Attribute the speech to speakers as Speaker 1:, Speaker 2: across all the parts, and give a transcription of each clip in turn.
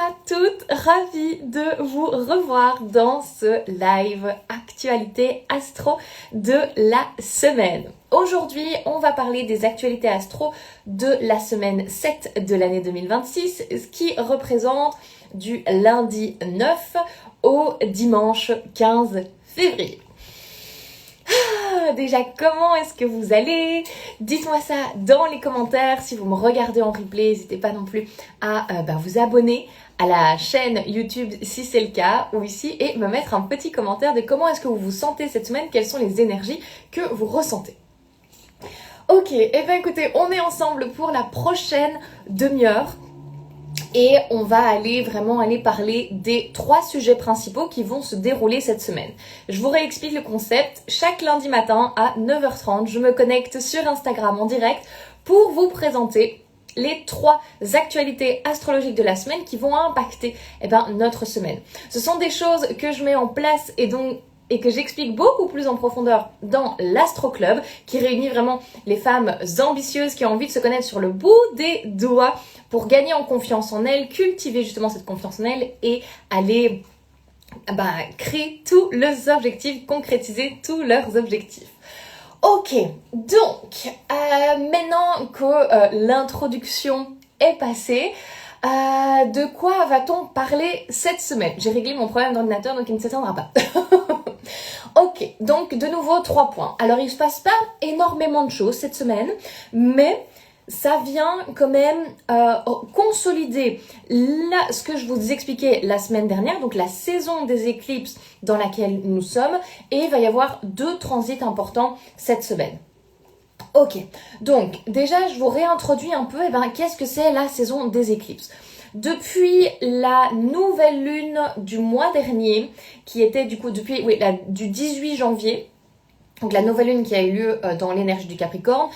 Speaker 1: à toutes, ravie de vous revoir dans ce live actualité astro de la semaine. Aujourd'hui, on va parler des actualités astro de la semaine 7 de l'année 2026, ce qui représente du lundi 9 au dimanche 15 février. Déjà, comment est-ce que vous allez? Dites-moi ça dans les commentaires. Si vous me regardez en replay, n'hésitez pas non plus à vous abonner à la chaîne YouTube si c'est le cas, ou ici, et me mettre un petit commentaire de comment est-ce que vous vous sentez cette semaine, quelles sont les énergies que vous ressentez. Ok, et bien écoutez, on est ensemble pour la prochaine demi-heure. Et on va vraiment aller parler des 3 sujets principaux qui vont se dérouler cette semaine. Je vous réexplique le concept. Chaque lundi matin à 9h30, je me connecte sur Instagram en direct pour vous présenter les 3 actualités astrologiques de la semaine qui vont impacter notre semaine. Ce sont des choses que je mets en place et que j'explique beaucoup plus en profondeur dans l'Astro Club, qui réunit vraiment les femmes ambitieuses qui ont envie de se connaître sur le bout des doigts pour gagner en confiance en elles, cultiver justement cette confiance en elles et aller créer tous leurs objectifs, concrétiser tous leurs objectifs. Ok, donc maintenant que l'introduction est passée, de quoi va-t-on parler cette semaine? J'ai réglé mon problème d'ordinateur, donc il ne s'éteindra pas. Ok, donc de nouveau 3 points. Alors il ne se passe pas énormément de choses cette semaine, mais ça vient quand même consolider ce que je vous expliquais la semaine dernière, donc la saison des éclipses dans laquelle nous sommes, et il va y avoir 2 transits importants cette semaine. Ok, donc déjà je vous réintroduis un peu qu'est-ce que c'est la saison des éclipses. Depuis la nouvelle lune du mois dernier, qui était du 18 janvier, donc la nouvelle lune qui a eu lieu dans l'énergie du Capricorne,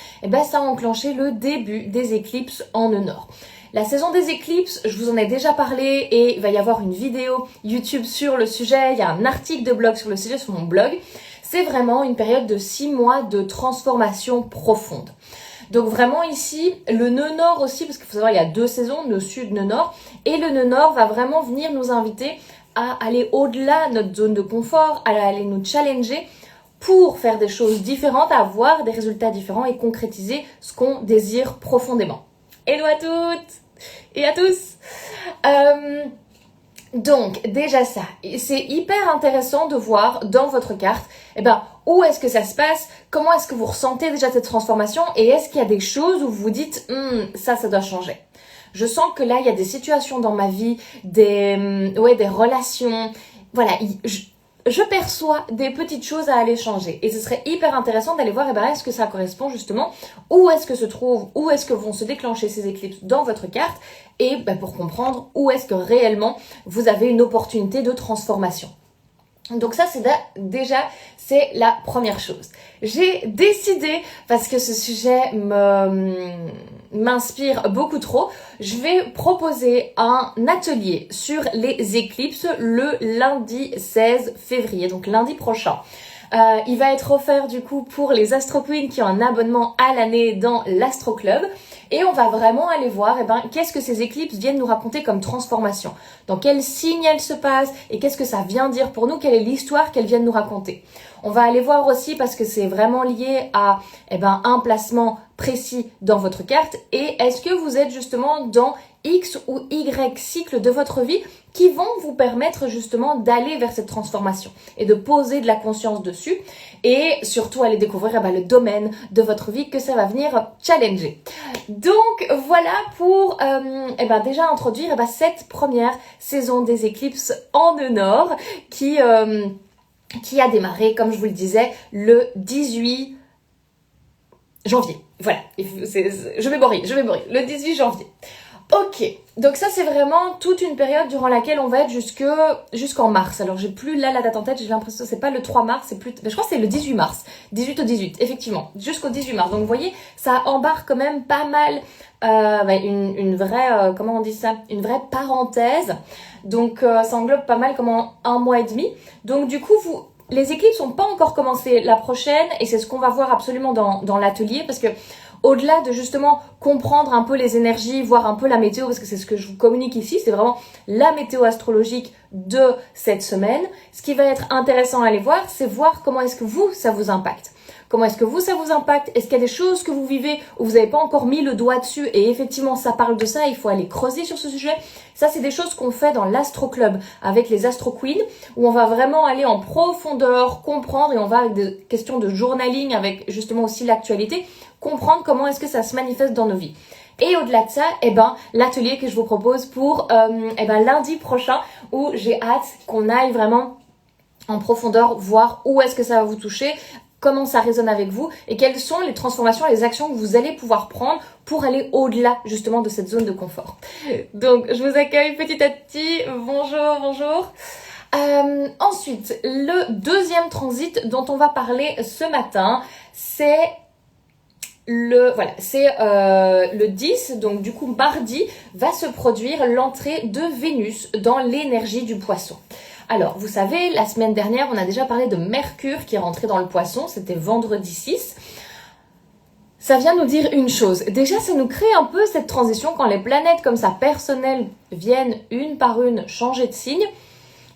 Speaker 1: ça a enclenché le début des éclipses en nœud nord. La saison des éclipses, je vous en ai déjà parlé et il va y avoir une vidéo YouTube sur le sujet, il y a un article de blog sur le sujet sur mon blog. C'est vraiment une période de 6 mois de transformation profonde. Donc vraiment ici, le nœud nord aussi, parce qu'il faut savoir il y a 2 saisons, nœud sud, nœud nord, et le nœud nord va vraiment venir nous inviter à aller au-delà de notre zone de confort, à aller nous challenger pour faire des choses différentes, avoir des résultats différents et concrétiser ce qu'on désire profondément. Hello à toutes et à tous. Donc déjà ça, c'est hyper intéressant de voir dans votre carte où est-ce que ça se passe, comment est-ce que vous ressentez déjà cette transformation et est-ce qu'il y a des choses où vous vous dites ça doit changer. Je sens que là il y a des situations dans ma vie, des relations, voilà, je perçois des petites choses à aller changer et ce serait hyper intéressant d'aller voir est-ce que ça correspond justement, où est-ce que vont se déclencher ces éclipses dans votre carte et pour comprendre où est-ce que réellement vous avez une opportunité de transformation. Donc ça c'est la première chose. J'ai décidé, parce que ce sujet m'inspire beaucoup trop, je vais proposer un atelier sur les éclipses le lundi 16 février, donc lundi prochain. Il va être offert du coup pour les Astro Queens qui ont un abonnement à l'année dans l'Astro Club. Et on va vraiment aller voir qu'est-ce que ces éclipses viennent nous raconter comme transformation. Dans quel signe elles se passent et qu'est-ce que ça vient dire pour nous, quelle est l'histoire qu'elles viennent nous raconter. On va aller voir aussi parce que c'est vraiment lié à un placement précis dans votre carte et est-ce que vous êtes justement dans X ou Y cycle de votre vie qui vont vous permettre justement d'aller vers cette transformation et de poser de la conscience dessus et surtout aller découvrir le domaine de votre vie que ça va venir challenger. Donc voilà pour déjà introduire cette première saison des éclipses en nœud nord qui a démarré, comme je vous le disais, le 18 janvier. Voilà, je vais bourrer, le 18 janvier. Ok, donc ça c'est vraiment toute une période durant laquelle on va être jusqu'en mars. Alors j'ai plus là la date en tête, j'ai l'impression que c'est pas le 3 mars, je crois que c'est le 18 mars. 18 au 18, effectivement, jusqu'au 18 mars. Donc vous voyez, ça embarque quand même pas mal une vraie, comment on dit ça, une vraie parenthèse. Donc ça englobe pas mal comme un mois et demi. Donc du coup, les éclipses n'ont pas encore commencé la prochaine et c'est ce qu'on va voir absolument dans l'atelier parce que Au-delà de justement comprendre un peu les énergies, voir un peu la météo, parce que c'est ce que je vous communique ici, c'est vraiment la météo astrologique de cette semaine. Ce qui va être intéressant à aller voir, c'est voir comment est-ce que vous, ça vous impacte. Comment est-ce que vous, ça vous impacte? Est-ce qu'il y a des choses que vous vivez où vous n'avez pas encore mis le doigt dessus et effectivement ça parle de ça, il faut aller creuser sur ce sujet. Ça, c'est des choses qu'on fait dans l'Astro Club avec les Astro Queens où on va vraiment aller en profondeur, comprendre et on va avec des questions de journaling avec justement aussi l'actualité, comprendre comment est-ce que ça se manifeste dans nos vies. Et au-delà de ça, l'atelier que je vous propose pour lundi prochain où j'ai hâte qu'on aille vraiment en profondeur voir où est-ce que ça va vous toucher, comment ça résonne avec vous et quelles sont les transformations et les actions que vous allez pouvoir prendre pour aller au-delà justement de cette zone de confort. Donc, je vous accueille petit à petit. Bonjour, bonjour. Ensuite, le deuxième transit dont on va parler ce matin, c'est le 10, donc du coup mardi, va se produire l'entrée de Vénus dans l'énergie du poisson. Alors, vous savez, la semaine dernière, on a déjà parlé de Mercure qui est rentré dans le poisson, c'était vendredi 6. Ça vient nous dire une chose. Déjà, ça nous crée un peu cette transition quand les planètes comme ça personnelles viennent une par une changer de signe.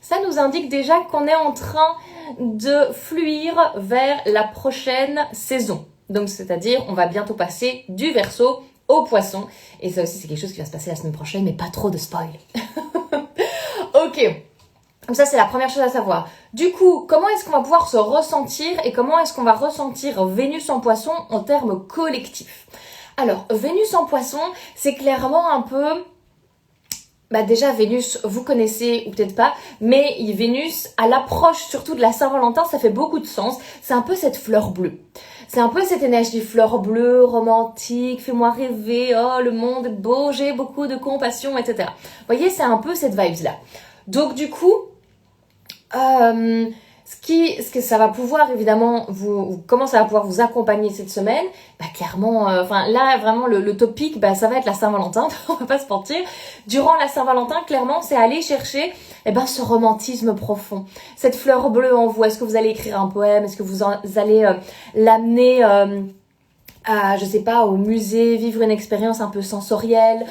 Speaker 1: Ça nous indique déjà qu'on est en train de fluir vers la prochaine saison. Donc, c'est-à-dire, on va bientôt passer du Verseau au Poisson. Et ça aussi, c'est quelque chose qui va se passer la semaine prochaine, mais pas trop de spoil. Ok. Donc ça, c'est la première chose à savoir. Du coup, comment est-ce qu'on va pouvoir se ressentir et comment est-ce qu'on va ressentir Vénus en Poisson en termes collectifs? Alors, Vénus en Poisson, c'est clairement un peu... déjà, Vénus, vous connaissez ou peut-être pas, mais Vénus, à l'approche surtout de la Saint-Valentin, ça fait beaucoup de sens. C'est un peu cette fleur bleue. C'est un peu cette énergie fleur bleue, romantique, fais-moi rêver, oh, le monde est beau, j'ai beaucoup de compassion, etc. Vous voyez, c'est un peu cette vibe-là. Donc, du coup... ce que ça va pouvoir évidemment comment ça va pouvoir vous accompagner cette semaine, clairement, là vraiment le topic, ça va être la Saint-Valentin, on va pas se mentir. Durant la Saint-Valentin, clairement, c'est aller chercher ce romantisme profond, cette fleur bleue en vous. Est-ce que vous allez écrire un poème? Est-ce que vous allez l'amener je sais pas, au musée, vivre une expérience un peu sensorielle?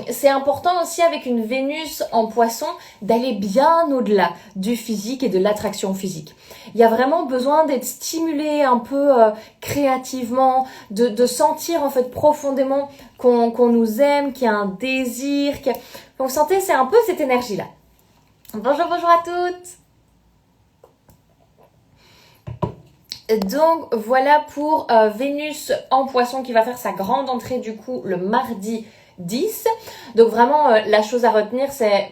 Speaker 1: C'est important aussi avec une Vénus en Poisson d'aller bien au-delà du physique et de l'attraction physique. Il y a vraiment besoin d'être stimulé un peu créativement, de sentir en fait profondément qu'on nous aime, qu'il y a un désir. Vous sentez, c'est un peu cette énergie-là. Bonjour à toutes. Donc voilà pour Vénus en Poisson qui va faire sa grande entrée du coup le mardi 10. Donc vraiment la chose à retenir c'est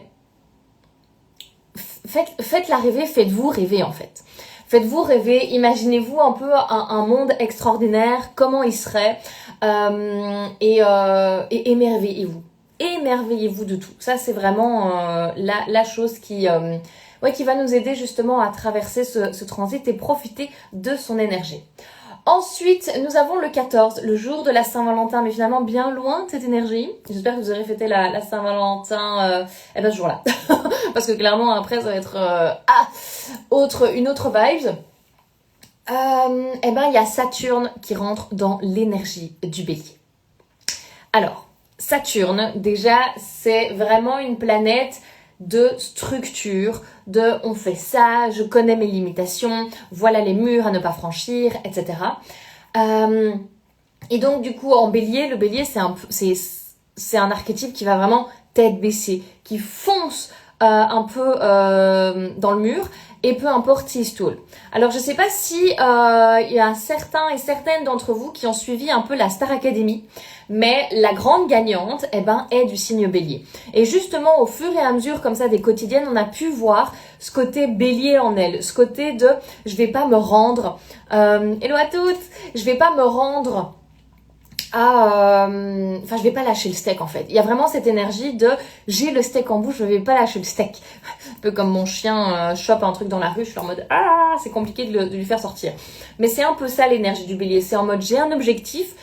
Speaker 1: faites-la rêver, faites-vous rêver en fait. Faites-vous rêver, imaginez-vous un peu un monde extraordinaire, comment il serait et émerveillez-vous. Émerveillez-vous de tout. Ça c'est vraiment la chose qui va nous aider justement à traverser ce transit et profiter de son énergie. Ensuite, nous avons le 14, le jour de la Saint-Valentin, mais finalement bien loin de cette énergie. J'espère que vous aurez fêté la Saint-Valentin ce jour-là. Parce que clairement, après, ça va être une autre vibe. Il y a Saturne qui rentre dans l'énergie du Bélier. Alors, Saturne, déjà, c'est vraiment une planète de structure, on fait ça, je connais mes limitations, voilà les murs à ne pas franchir, etc. Et donc du coup en Bélier, le Bélier c'est un archétype qui va vraiment tête baissée, qui fonce un peu dans le mur et peu importe s'il se toule. Alors je sais pas si il y a certains et certaines d'entre vous qui ont suivi un peu la Star Academy, mais la grande gagnante est du signe Bélier. Et justement au fur et à mesure comme ça des quotidiennes, on a pu voir ce côté Bélier en elle, ce côté de je vais pas me rendre, hello à toutes, je vais pas me rendre je vais pas lâcher le steak en fait. Il y a vraiment cette énergie de j'ai le steak en bouche, je vais pas lâcher le steak. Un peu comme mon chien chope un truc dans la rue, je suis en mode c'est compliqué de lui faire sortir. Mais c'est un peu ça l'énergie du Bélier, c'est en mode j'ai un objectif,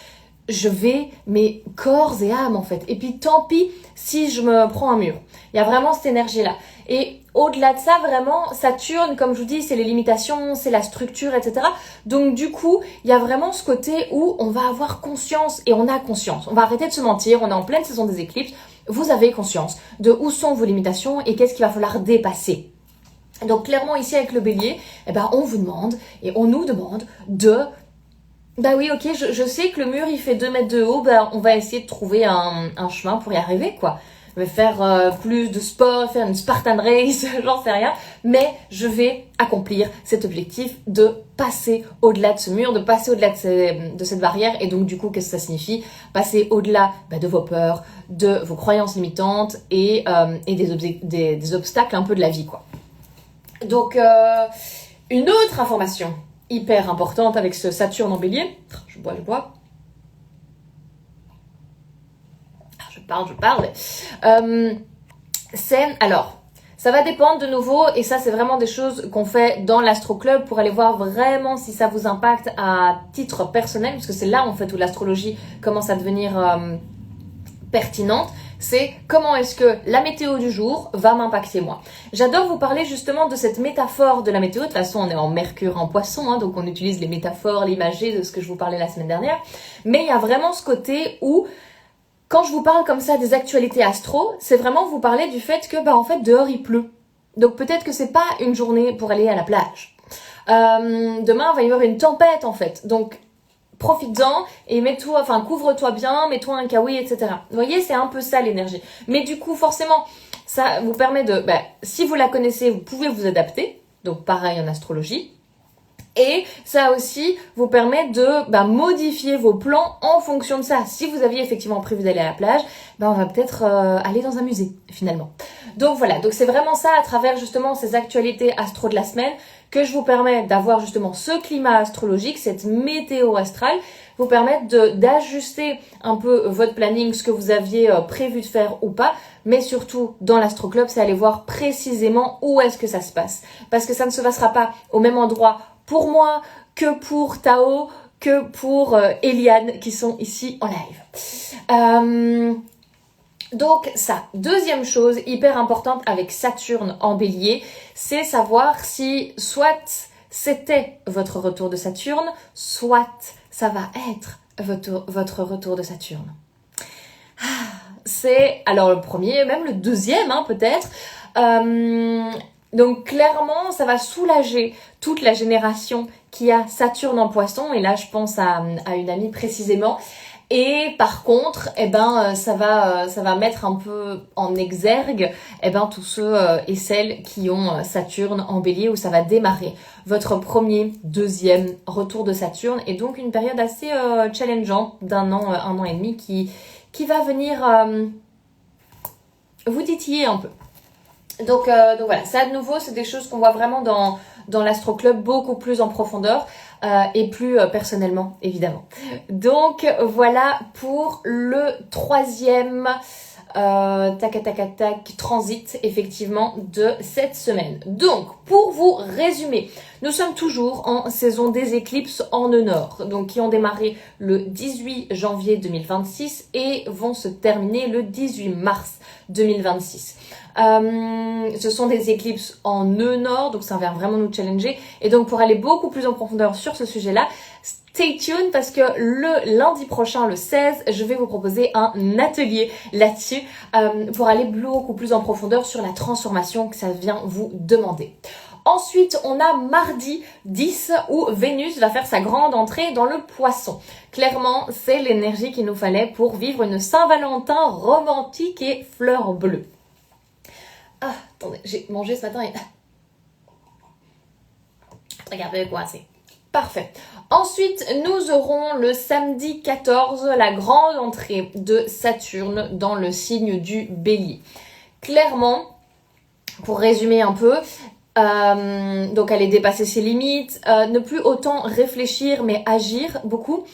Speaker 1: je vais mais corps et âme en fait. Et puis tant pis si je me prends un mur. Il y a vraiment cette énergie là. Et au-delà de ça, vraiment, Saturne, comme je vous dis, c'est les limitations, c'est la structure, etc. Donc du coup, il y a vraiment ce côté où on va avoir conscience, et on a conscience. On va arrêter de se mentir, on est en pleine saison des éclipses, vous avez conscience de où sont vos limitations et qu'est-ce qu'il va falloir dépasser. Donc clairement ici avec le bélier, on vous demande et on nous demande de... Bah oui, ok, je sais que le mur il fait 2 mètres de haut, on va essayer de trouver un chemin pour y arriver quoi. Je vais faire plus de sport, faire une Spartan Race, j'en sais rien, mais je vais accomplir cet objectif de passer au-delà de ce mur, de passer au-delà de cette barrière. Et donc du coup, qu'est-ce que ça signifie? Passer au-delà de vos peurs, de vos croyances limitantes et des obstacles un peu de la vie quoi. Donc une autre information hyper importante avec ce Saturne en bélier, je bois. Je parle. Alors, ça va dépendre de nouveau, et ça c'est vraiment des choses qu'on fait dans l'Astro Club pour aller voir vraiment si ça vous impacte à titre personnel, parce que c'est là en fait où l'astrologie commence à devenir pertinente. C'est comment est-ce que la météo du jour va m'impacter moi. J'adore vous parler justement de cette métaphore de la météo. De toute façon, on est en Mercure en Poisson, donc on utilise les métaphores, l'imagé de ce que je vous parlais la semaine dernière. Mais il y a vraiment ce côté où quand je vous parle comme ça des actualités astro, c'est vraiment vous parler du fait que en fait dehors il pleut. Donc peut-être que c'est pas une journée pour aller à la plage. Demain il va y avoir une tempête en fait. Donc profites-en et couvre-toi bien, mets-toi un kawaii, etc. Vous voyez, c'est un peu ça l'énergie. Mais du coup forcément, ça vous permet de, si vous la connaissez, vous pouvez vous adapter. Donc pareil en astrologie. Et ça aussi vous permet de modifier vos plans en fonction de ça. Si vous aviez effectivement prévu d'aller à la plage, on va peut-être aller dans un musée finalement. Donc voilà, donc c'est vraiment ça à travers justement ces actualités astro de la semaine que je vous permets d'avoir justement ce climat astrologique, cette météo astrale, vous permettre d'ajuster un peu votre planning, ce que vous aviez prévu de faire ou pas, mais surtout dans l'Astro Club, c'est aller voir précisément où est-ce que ça se passe. Parce que ça ne se passera pas au même endroit pour moi, que pour Tao, que pour Eliane qui sont ici en live. Donc ça, deuxième chose hyper importante avec Saturne en bélier, c'est savoir si soit c'était votre retour de Saturne, soit ça va être votre retour de Saturne. C'est alors le premier, même le deuxième peut-être. Donc clairement, ça va soulager toute la génération qui a Saturne en Poisson. Et là, je pense à une amie précisément. Et par contre, ça va mettre un peu en exergue, tous ceux et celles qui ont Saturne en Bélier où ça va démarrer votre premier, deuxième retour de Saturne et donc une période assez challengeante d'un an et demi qui va venir vous titiller un peu. Donc voilà, ça de nouveau, c'est des choses qu'on voit vraiment dans l'Astro Club beaucoup plus en profondeur et plus personnellement, évidemment. Donc voilà pour le troisième transit effectivement de cette semaine. Donc pour vous résumer, nous sommes toujours en saison des éclipses en nœud nord, donc qui ont démarré le 18 janvier 2026 et vont se terminer le 18 mars 2026. Ce sont des éclipses en nœud nord, donc ça vient vraiment nous challenger. Et donc pour aller beaucoup plus en profondeur sur ce sujet-là, stay tuned parce que le lundi prochain, le 16, je vais vous proposer un atelier là-dessus pour aller beaucoup plus en profondeur sur la transformation que ça vient vous demander. Ensuite, on a mardi 10 où Vénus va faire sa grande entrée dans le Poisson. Clairement, c'est l'énergie qu'il nous fallait pour vivre une Saint-Valentin romantique et fleur bleue. Ah, attendez, j'ai mangé ce matin et... Regardez quoi, c'est parfait. Ensuite, nous aurons le samedi 14, la grande entrée de Saturne dans le signe du Bélier. Clairement, pour résumer un peu, donc aller dépasser ses limites, ne plus autant réfléchir mais agir beaucoup.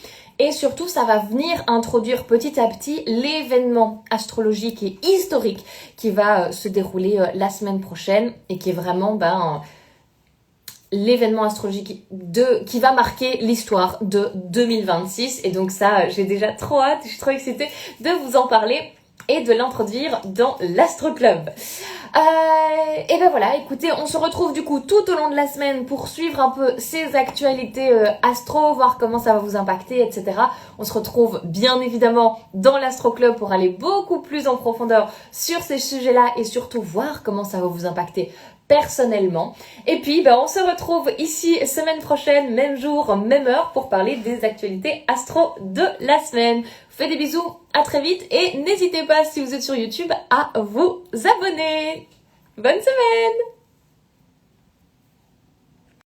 Speaker 1: Et surtout, ça va venir introduire petit à petit l'événement astrologique et historique qui va se dérouler la semaine prochaine et qui est vraiment l'événement astrologique qui va marquer l'histoire de 2026. Et donc ça, j'ai déjà trop hâte, je suis trop excitée de vous en parler et de l'introduire dans l'Astro Club. Et ben voilà, écoutez, on se retrouve du coup tout au long de la semaine pour suivre un peu ces actualités astro, voir comment ça va vous impacter, etc. On se retrouve bien évidemment dans l'Astro Club pour aller beaucoup plus en profondeur sur ces sujets-là et surtout voir comment ça va vous impacter personnellement. Et puis, on se retrouve ici semaine prochaine, même jour, même heure, pour parler des actualités astro de la semaine. Je vous fais des bisous, à très vite et n'hésitez pas, si vous êtes sur YouTube, à vous abonner. Bonne semaine!